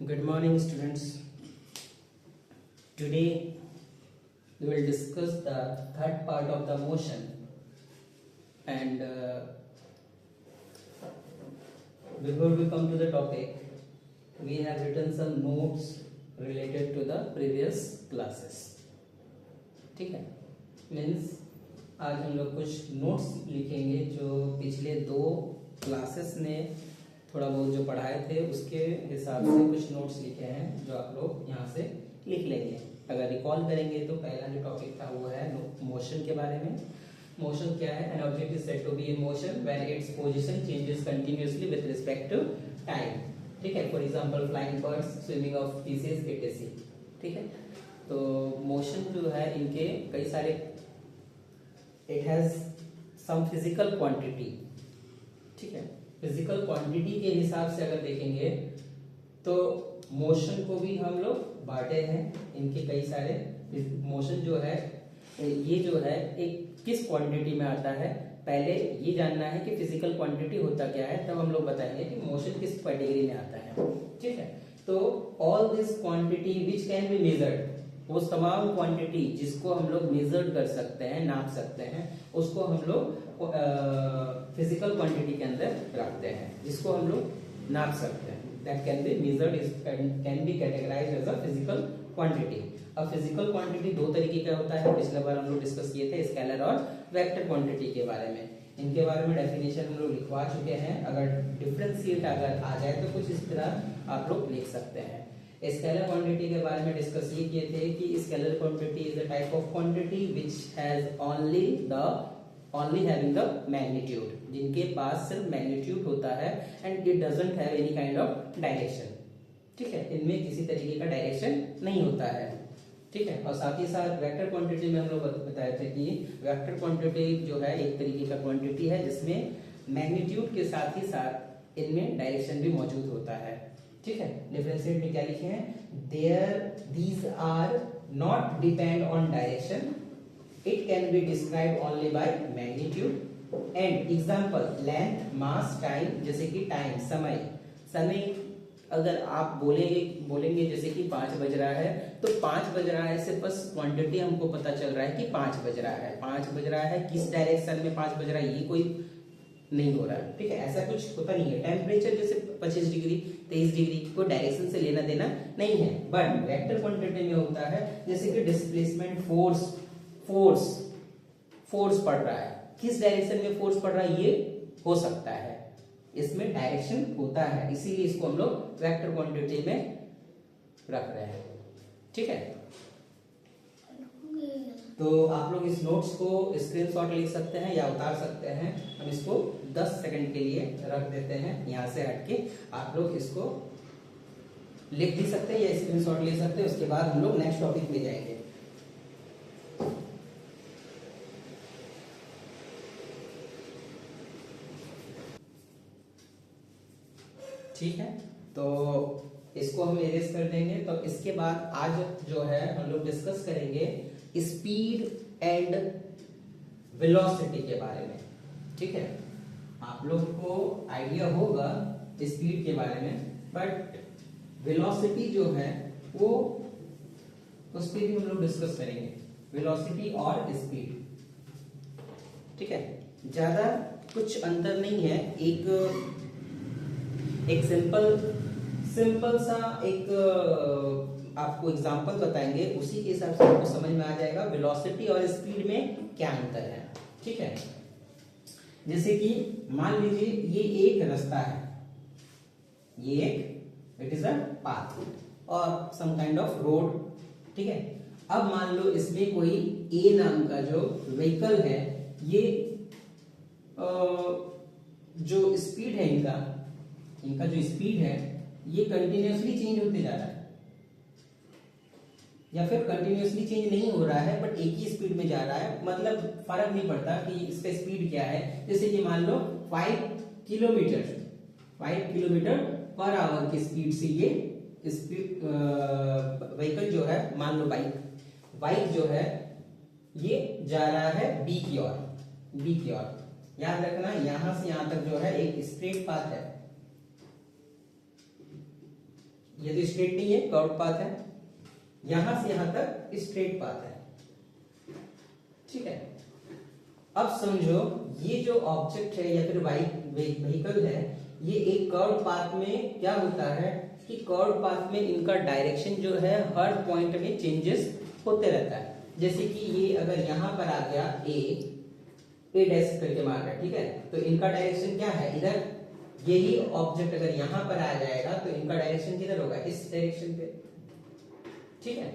Good morning, students. Today we will discuss the third part of the motion, and before we come to the topic, we have written some notes related to the previous classes. ठीक है, means आज हम लोग कुछ notes लिखेंगे जो पिछले दो क्लासेस ने थोड़ा बहुत जो पढ़ाए थे उसके हिसाब से कुछ नोट्स लिखे हैं जो आप लोग यहाँ से लिख लेंगे। अगर रिकॉल करेंगे तो पहला जो टॉपिक था वो है मोशन के बारे में। मोशन क्या है? An object is said to be in motion when its position changes continuously with respect to time. ठीक है, for example flying birds, swimming of fishes etc। ठीक है, तो मोशन जो है इनके कई सारे, it has some physical quantity. ठीक है, फिजिकल क्वांटिटी के हिसाब से अगर देखेंगे तो मोशन को भी हम लोग बांटे हैं। इनके कई सारे मोशन जो है ये जो है एक किस क्वांटिटी में आता है, पहले ये जानना है कि फिजिकल क्वांटिटी होता क्या है, तब हम लोग बताएंगे कि मोशन किस कैटेगरी में आता है। ठीक है, तो all this quantity which can be measured, वो तमाम क्वांटिटी जिसको हम लोग मेजर कर सकते हैं, नाप सकते हैं, उसको हम लोग फिजिकल क्वांटिटी के अंदर रखते हैं, जिसको हम लोग नाप सकते हैं। That can be measured, can be categorized as a physical quantity. अब फिजिकल क्वांटिटी दो तरीके का होता है, पिछले बार हम लोग डिस्कस किए थे स्केलर और वेक्टर क्वांटिटी के बारे में। इनके बारे में डेफिनेशन हम लोग लिखवा चुके हैं। अगर डिफरेंशिएट अगर आ जाए तो कुछ इस तरह आप लोग लिख सकते हैं। स्केलर क्वांटिटी के बारे में डिस्कस ये किए थे कि scalar quantity is a type of quantity which has only having the magnitude, जिनके पास सिर्फ मैग्नीट्यूड होता है and it doesn't have any kind of direction. ठीक है, इनमें किसी तरीके का डायरेक्शन नहीं होता है। ठीक है, और साथ ही साथ वेक्टर क्वांटिटी में हम लोग बताए थे कि वेक्टर क्वांटिटी जो है एक तरीके का क्वांटिटी है जिसमें मैग्नीट्यूड के साथ ही साथ इनमें डायरेक्शन भी मौजूद होता है। ठीक है, डिफरेंशिएट में क्या लिखे हैं? These are not depend on direction, it can be described only by magnitude and example length, mass, time। जैसे कि टाइम, समय अगर आप बोलेंगे जैसे कि 5 बज रहा है तो 5 बज रहा है से बस क्वांटिटी हमको पता चल रहा है कि 5 बज रहा है। 5 बज रहा है, किस डायरेक्शन में 5 बज रहा है ये कोई नहीं हो रहा है। ठीक है, ऐसा कुछ होता नहीं है। टेम्परेचर जैसे 25 डिग्री 23 डिग्री कोई डायरेक्शन से लेना देना नहीं है। बट वेक्टर क्वांटिटी में होता है जैसे कि डिस्प्लेसमेंट, फोर्स पड़ रहा है, किस डायरेक्शन में फोर्स पड़ रहा है ये हो सकता है, इसमें डायरेक्शन होता है, इसीलिए इसको हम लोग वेक्टर क्वांटिटी में रख रहे हैं। ठीक है, तो आप लोग इस नोट्स को स्क्रीनशॉट लिख सकते हैं या उतार सकते हैं। हम इसको 10 सेकंड के लिए रख देते हैं, यहां से हटके आप लोग इसको लिख भी सकते हैं या स्क्रीनशॉट ले सकते हैं। उसके बाद हम लोग नेक्स्ट टॉपिक में जाएंगे। ठीक है, तो इसको हम इरेज कर देंगे। तो इसके बाद आज जो है हम लोग डिस्कस करेंगे स्पीड एंड वेलोसिटी के बारे में। ठीक है, आप लोग को आइडिया होगा स्पीड के बारे में, बट वेलोसिटी जो है वो उस पर भी हम लोग डिस्कस करेंगे, वेलोसिटी और स्पीड। ठीक है, ज्यादा कुछ अंतर नहीं है। एक सिंपल सा एक आपको एग्जांपल बताएंगे, उसी के हिसाब से आपको समझ में आ जाएगा वेलोसिटी और स्पीड में क्या अंतर है। ठीक है, जैसे कि मान लीजिए ये एक रास्ता है, ये एक इट इज अ पाथ और सम काइंड ऑफ रोड। ठीक है, अब मान लो इसमें कोई ए नाम का जो व्हीकल है, ये जो स्पीड है इनका जो स्पीड है ये कंटिन्यूअसली चेंज होते जा रहा है, या फिर कंटिन्यूअसली चेंज नहीं हो रहा है बट एक ही स्पीड में जा रहा है, मतलब फर्क नहीं पड़ता कि इसका स्पीड क्या है। जैसे कि मान लो 5 किलोमीटर पर आवर की स्पीड से ये स्पीड व्हीकल जो है, मान लो बाइक जो है ये जा रहा है बी की ओर। याद रखना यहां से यहां तक जो है एक स्ट्रेट पाथ है, ये तो स्ट्रेट नहीं है, कर्व पाथ है, यहां से यहां तक स्ट्रेट पाथ है, ठीक है। अब समझो ये जो ऑब्जेक्ट है या फिर व्हीकल है, ये एक कर्व पाथ में क्या होता है कि कर्व पाथ में इनका डायरेक्शन जो है हर पॉइंट में चेंजेस होते रहता है। जैसे कि ये अगर यहां पर आ गया ए डैश करके मार रहा है, ठीक है, तो इनका डायरेक्शन क्या है, इधर। यही ऑब्जेक्ट अगर यहां पर आ जाएगा तो इनका डायरेक्शन किधर होगा, इस डायरेक्शन पे, ठीक है।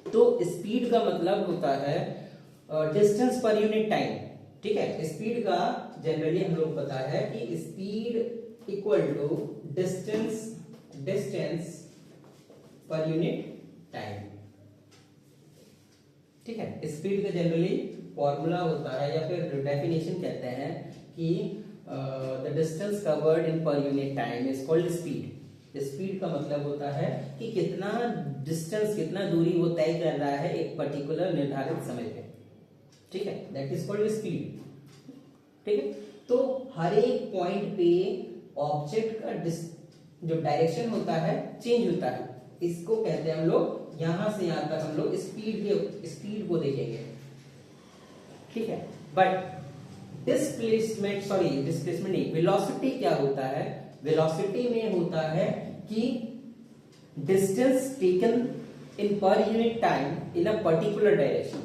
तो स्पीड का मतलब होता है डिस्टेंस पर यूनिट टाइम, ठीक है। स्पीड का जनरली हम लोग पता है कि speed equal to distance per unit time, ठीक है। स्पीड का जनरली फॉर्मूला होता है या फिर डेफिनेशन कहते हैं कि the distance covered in per unit time is called speed. Speed का मतलब होता है कि कितना डिस्टेंस, कितना दूरी वो तय कर रहा है एक पर्टिकुलर निर्धारित समय पे, ठीक है, दैट इज कॉल्ड स्पीड, ठीक है। तो हर एक पॉइंट पे ऑब्जेक्ट का जो डायरेक्शन होता है चेंज होता है, इसको कहते हैं हम लोग, यहां से यहां तक हम लोग स्पीड को देखेंगे, ठीक है। बट डिस्प्लेसमेंट नहीं, वेलोसिटी क्या होता है, वेलोसिटी में होता है कि distance taken in per unit time in a particular direction,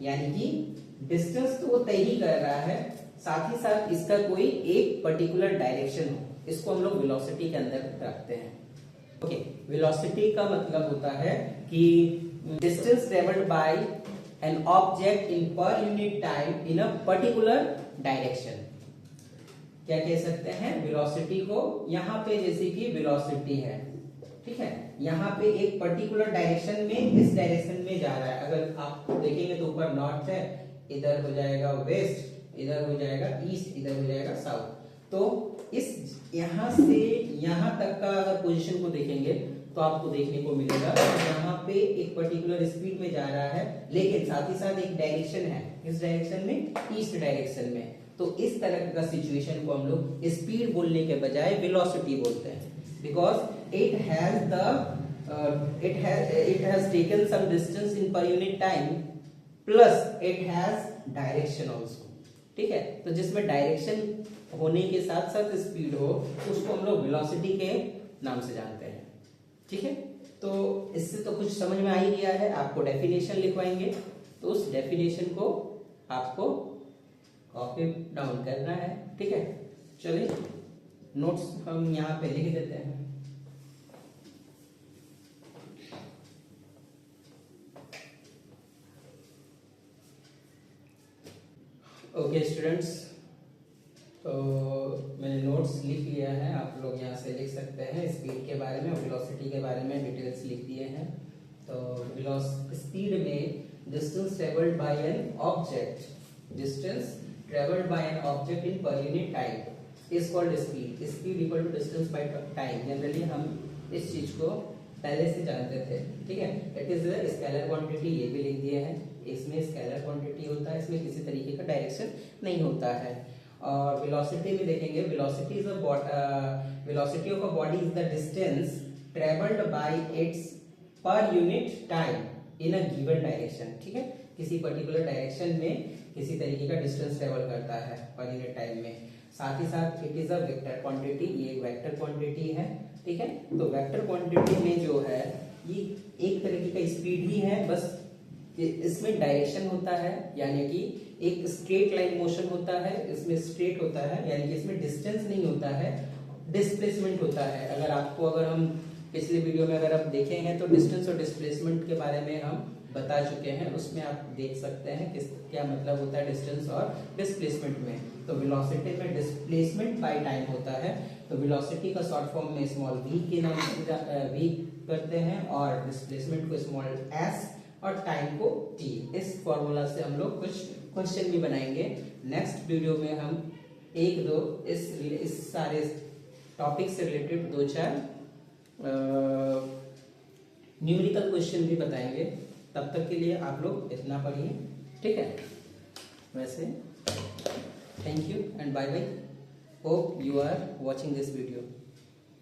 यानी कि डिस्टेंस तो वो तय ही कर रहा है, साथ ही साथ इसका कोई एक पर्टिकुलर डायरेक्शन हो, इसको हम लोग वेलोसिटी के अंदर रखते हैं, ओके। वेलोसिटी का मतलब होता है कि distance travelled by an object in per unit time in a particular direction. क्या कह सकते हैं, वेलोसिटी को यहां पे जैसे कि वेलोसिटी है, ठीक है, यहाँ पे एक पर्टिकुलर डायरेक्शन में, इस डायरेक्शन में जा रहा है। अगर आप देखेंगे तो ऊपर नॉर्थ है, इधर हो जाएगा वेस्ट, इधर हो जाएगा ईस्ट, इधर हो जाएगा साउथ। तो इस यहां से यहां तक का अगर पोजीशन को देखेंगे तो आपको देखने को मिलेगा यहाँ पे एक पर्टिकुलर स्पीड में जा रहा है, लेकिन साथ ही साथ एक डायरेक्शन है, इस डायरेक्शन में, ईस्ट डायरेक्शन में। तो इस तरह का सिचुएशन को हम लोग स्पीड बोलने के बजाय वेलोसिटी बोलते हैं, because it has taken some distance in per unit time plus it has direction also, ठीक है। तो जिसमें डायरेक्शन होने के साथ साथ स्पीड हो, उसको हम लोग वेलोसिटी के नाम से जानते हैं, ठीक है। तो इससे तो कुछ समझ में आ ही गया है। आपको डेफिनेशन लिखवाएंगे तो उस डेफिनेशन को आपको कॉपी डाउन करना है, ठीक है। चलिए नोट्स हम यहाँ पे लिख देते हैं। ओके स्टूडेंट्स, तो मैंने नोट्स लिख लिया है, आप लोग यहाँ से लिख सकते हैं। स्पीड के बारे में, वेलोसिटी के बारे में डिटेल्स लिख दिए हैं। तो स्पीड में distance travelled by an object, distance travelled by an object in per unit time is called speed. Speed equal to distance by time. Generally हम इस चीज को पहले से जानते थे, ठीक है। इट इज स्केलर क्वांटिटी, ये भी लिख दिए हैं। इसमें स्केलर क्वांटिटी होता है, इसमें किसी तरीके का डायरेक्शन नहीं होता है। और वेलोसिटी में देखेंगे, velocity of a body is the distance travelled bye it's पर unit time in a given direction, ठीक है। किसी पर्टिकुलर डायरेक्शन में किसी तरीके का डिस्टेंस ट्रेवल करता है पर यूनिट टाइम में। साथ ही साथ it is a vector quantity, ये एक वेक्टर क्वांटिटी है, ठीक है। तो वेक्टर क्वांटिटी में जो है ये एक तरीके का स्पीड ही है, बस इसमें डायरेक्शन होता है, यानी कि एक स्ट्रेट लाइन मोशन होता है, इसमें स्ट्रेट होता है, यानी कि इसमें डिस्टेंस नहीं होता है, डिस्प्लेसमेंट होता है। अगर हम पिछले वीडियो में अगर आप देखेंगे तो डिस्टेंस और डिस्प्लेसमेंट के बारे में हम बता चुके हैं, उसमें आप देख सकते हैं कि क्या मतलब होता है डिस्टेंस और डिस्प्लेसमेंट में। तो वेलोसिटी में डिस्प्लेसमेंट बाय टाइम होता है, तो वेलोसिटी का शॉर्ट फॉर्म में स्मॉल v के नाम से v करते हैं, और डिस्प्लेसमेंट को स्मॉल s और टाइम को t। इस फॉर्मूला से हम लोग कुछ क्वेश्चन भी बनाएंगे। नेक्स्ट वीडियो में हम एक दो इस सारे टॉपिक से रिलेटेड 2-4 न्यूमेरिकल क्वेश्चन भी बताएंगे। तब तक के लिए आप लोग इतना पढ़िए, ठीक है। वैसे thank you and bye bye, hope you are watching this video.